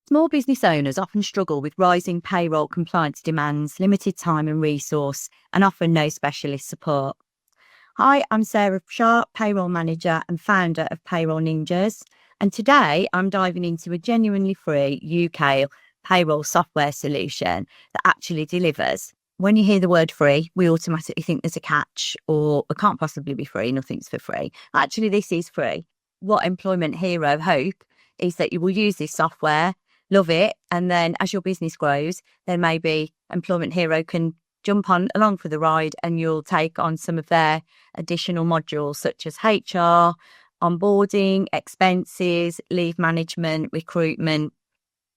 Small business owners often struggle with rising payroll compliance demands, limited time and resource, and often no specialist support. Hi, I'm Sarah Sharp, payroll manager and founder of Payroll Ninjas. And today I'm diving into a genuinely free UK payroll software solution that actually delivers. When you hear the word free, we automatically think there's a catch or it can't possibly be free, nothing's for free. Actually, this is free. What Employment Hero hope is that you will use this software, love it, and then as your business grows, then maybe Employment Hero can jump on along for the ride and you'll take on some of their additional modules such as HR, onboarding, expenses, leave management, recruitment,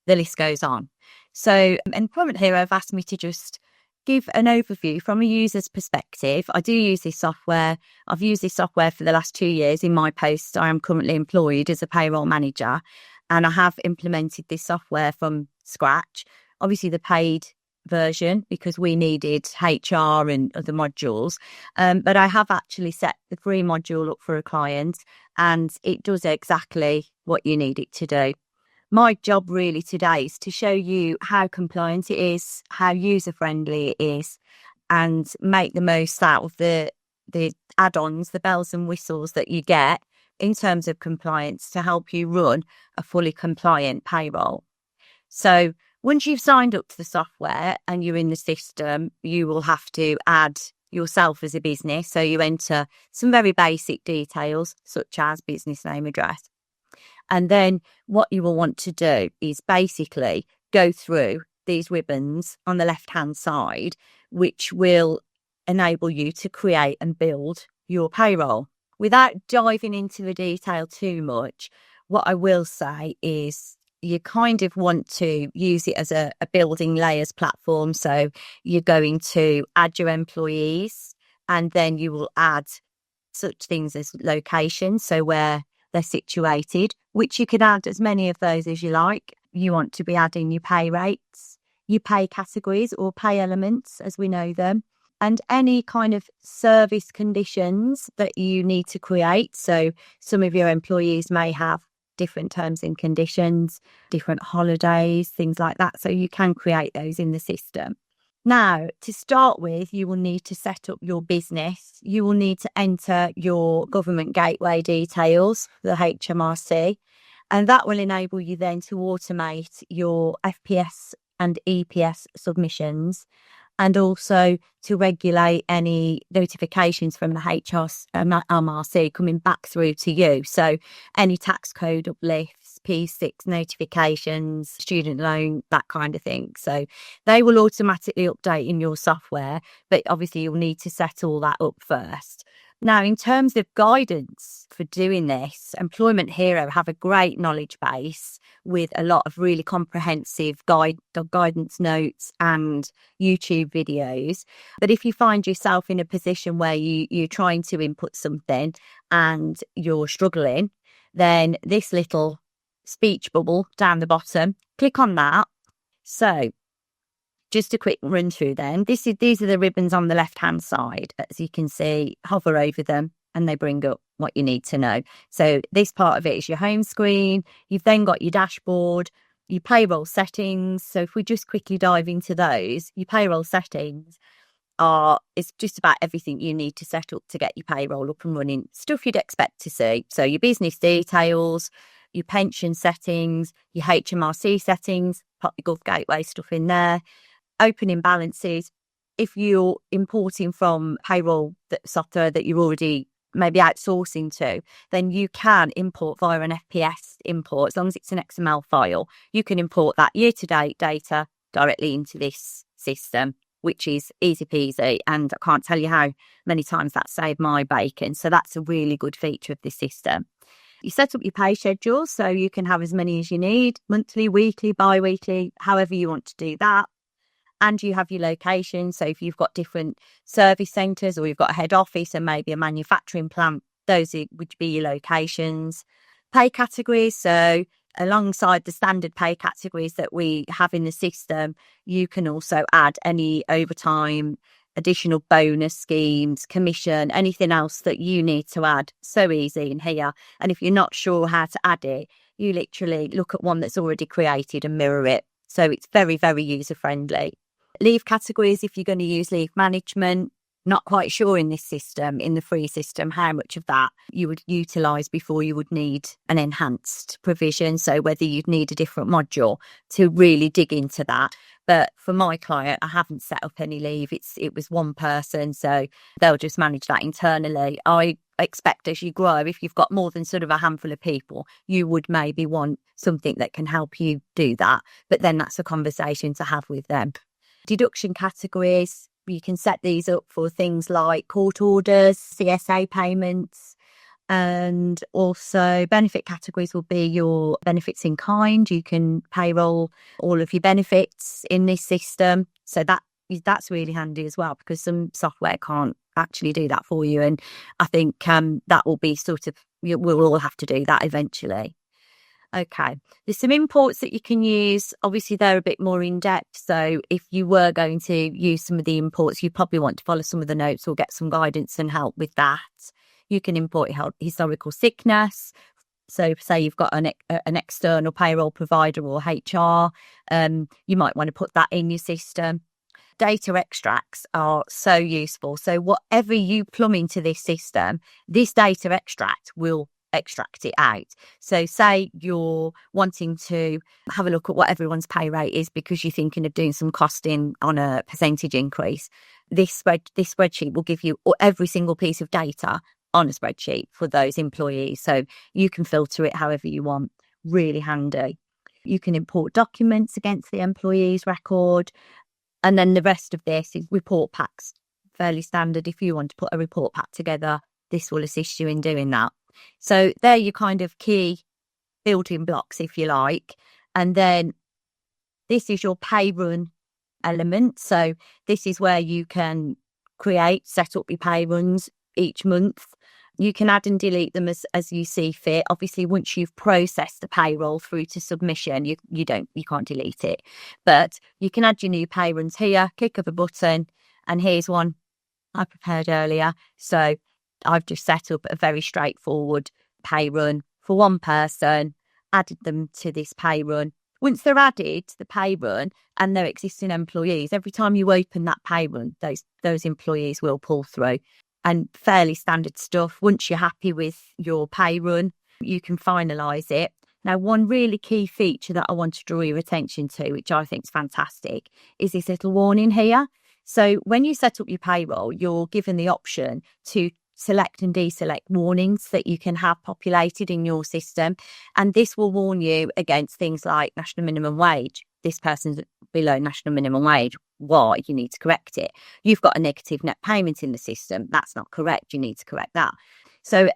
the list goes on. So Employment Hero have asked me to just give an overview from a user's perspective. I do use this software. I've used this software for the last 2 years in my post. I am currently employed as a payroll manager and I have implemented this software from scratch. Obviously the paid version because we needed HR and other modules. But I have actually set the free module up for a client and it does exactly what you need it to do. My job really today is to show you how compliant it is, how user-friendly it is, and make the most out of the add-ons, the bells and whistles that you get in terms of compliance to help you run a fully compliant payroll. So once you've signed up to the software and you're in the system, you will have to add yourself as a business. So you enter some very basic details, such as business name, address. And then what you will want to do is basically go through these ribbons on the left-hand side, which will enable you to create and build your payroll. Without diving into the detail too much, what I will say is you kind of want to use it as a building layers platform. So you're going to add your employees and then you will add such things as location, so where they're situated, which you can add as many of those as you like. You want to be adding your pay rates, your pay categories or pay elements as we know them, and any kind of service conditions that you need to create. So some of your employees may have different terms and conditions, different holidays, things like that. So you can create those in the system. Now, to start with, you will need to set up your business. You will need to enter your government gateway details, the HMRC, and that will enable you then to automate your FPS and EPS submissions and also to regulate any notifications from the HMRC coming back through to you. So any tax code uplifts, P6 notifications, student loan, that kind of thing. So they will automatically update in your software, but obviously you'll need to set all that up first. Now, in terms of guidance for doing this, Employment Hero have a great knowledge base with a lot of really comprehensive guidance notes and YouTube videos. But if you find yourself in a position where you're trying to input something and you're struggling, then this little speech bubble down the bottom, click on that. So just a quick run through then. These are the ribbons on the left-hand side. As you can see, hover over them and they bring up what you need to know. So this part of it is your home screen. You've then got your dashboard, your payroll settings. So if we just quickly dive into those, your payroll settings it's just about everything you need to set up to get your payroll up and running. Stuff you'd expect to see. So your business details, your pension settings, your HMRC settings, pop your Gov Gateway stuff in there. Opening balances. If you're importing from payroll software that you're already maybe outsourcing to, then you can import via an FPS import. As long as it's an XML file, you can import that year-to-date data directly into this system, which is easy peasy. And I can't tell you how many times that saved my bacon. So that's a really good feature of this system. You set up your pay schedule, so you can have as many as you need, monthly, weekly, bi-weekly, however you want to do that. And you have your location. So if you've got different service centres or you've got a head office and maybe a manufacturing plant, those would be your locations. Pay categories. So alongside the standard pay categories that we have in the system, you can also add any overtime, additional bonus schemes, commission, anything else that you need to add. So easy in here. And if you're not sure how to add it, You literally look at one that's already created and mirror it. So it's very, very user friendly. Leave categories, if you're going to use leave management, not quite sure in this system, in the free system, how much of that you would utilise before you would need an enhanced provision. So whether you'd need a different module to really dig into that. But for my client, I haven't set up any leave. It was one person, so they'll just manage that internally. I expect as you grow, if you've got more than sort of a handful of people, you would maybe want something that can help you do that. But then that's a conversation to have with them. Deduction categories, you can set these up for things like court orders, CSA payments, and also benefit categories will be your benefits in kind. You can payroll all of your benefits in this system. So that's really handy as well, because some software can't actually do that for you. And I think that will be we'll all have to do that eventually. Okay, there's some imports that you can use. Obviously, they're a bit more in depth. So if you were going to use some of the imports, you probably want to follow some of the notes or get some guidance and help with that. You can import historical sickness. So say you've got an external payroll provider or HR, you might want to put that in your system. Data extracts are so useful. So whatever you plumb into this system, this data extract will extract it out. So say you're wanting to have a look at what everyone's pay rate is because you're thinking of doing some costing on a percentage increase. This spreadsheet will give you every single piece of data on a spreadsheet for those employees. So you can filter it however you want. Really handy. You can import documents against the employee's record. And then the rest of this is report packs. Fairly standard. If you want to put a report pack together, this will assist you in doing that. So they're your kind of key building blocks, if you like. And then this is your pay run element. So this is where you can set up your pay runs each month. You can add and delete them as you see fit. Obviously, once you've processed the payroll through to submission, you can't delete it. But you can add your new pay runs here, click of a button, and here's one I prepared earlier. So I've just set up a very straightforward pay run for one person, added them to this pay run. Once they're added to the pay run and they're existing employees, every time you open that pay run, those employees will pull through. And fairly standard stuff. Once you're happy with your pay run, you can finalise it. Now, one really key feature that I want to draw your attention to, which I think is fantastic, is this little warning here. So when you set up your payroll, you're given the option to select and deselect warnings that you can have populated in your system. And this will warn you against things like national minimum wage. This person's below national minimum wage. Why? You need to correct it. You've got a negative net payment in the system. That's not correct. You need to correct that. So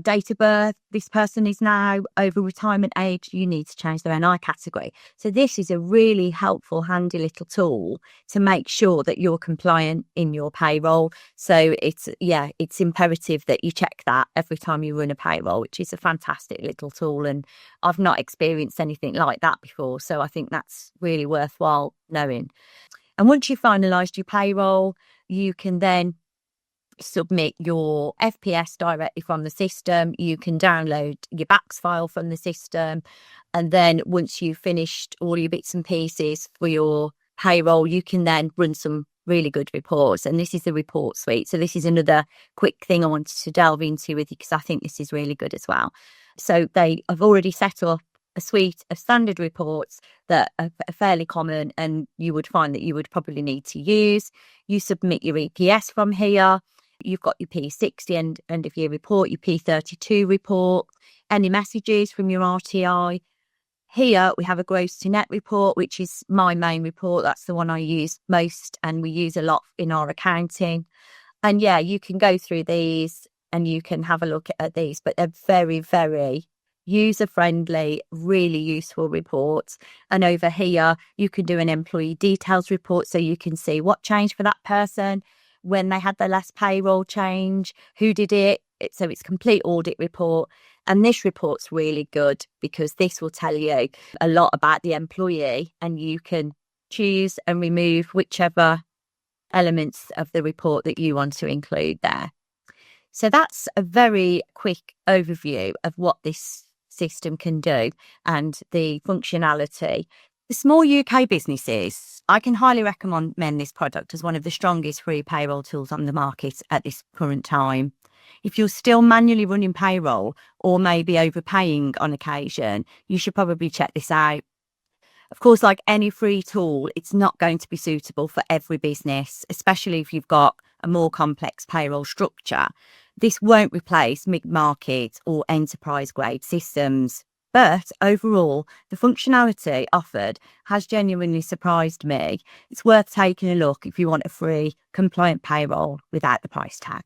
date of birth, this person is now over retirement age, you need to change their NI category. So this is a really helpful, handy little tool to make sure that you're compliant in your payroll. So it's imperative that you check that every time you run a payroll, which is a fantastic little tool. And I've not experienced anything like that before. So I think that's really worthwhile knowing. And once you've finalised your payroll, you can then submit your FPS directly from the system. You can download your backs file from the system. And then once you've finished all your bits and pieces for your payroll, you can then run some really good reports. And this is the report suite. So this is another quick thing I wanted to delve into with you because I think this is really good as well. So they have already set up a suite of standard reports that are fairly common and you would find that you would probably need to use. You submit your EPS from here. You've got your P60 end of year report, your P32 report, any messages from your RTI. Here we have a gross to net report, which is my main report. That's the one I use most and we use a lot in our accounting. And yeah, you can go through these and you can have a look at these, but they're very, very user-friendly, really useful reports. And over here, you can do an employee details report so you can see what changed for that person, when they had their last payroll change, who did it. So it's complete audit report. And this report's really good because this will tell you a lot about the employee and you can choose and remove whichever elements of the report that you want to include there. So that's a very quick overview of what this system can do and the functionality. The small UK businesses, I can highly recommend this product as one of the strongest free payroll tools on the market at this current time. If you're still manually running payroll or maybe overpaying on occasion, you should probably check this out. Of course, like any free tool, it's not going to be suitable for every business, especially if you've got a more complex payroll structure. This won't replace mid-market or enterprise grade systems. But overall, the functionality offered has genuinely surprised me. It's worth taking a look if you want a free, compliant payroll without the price tag.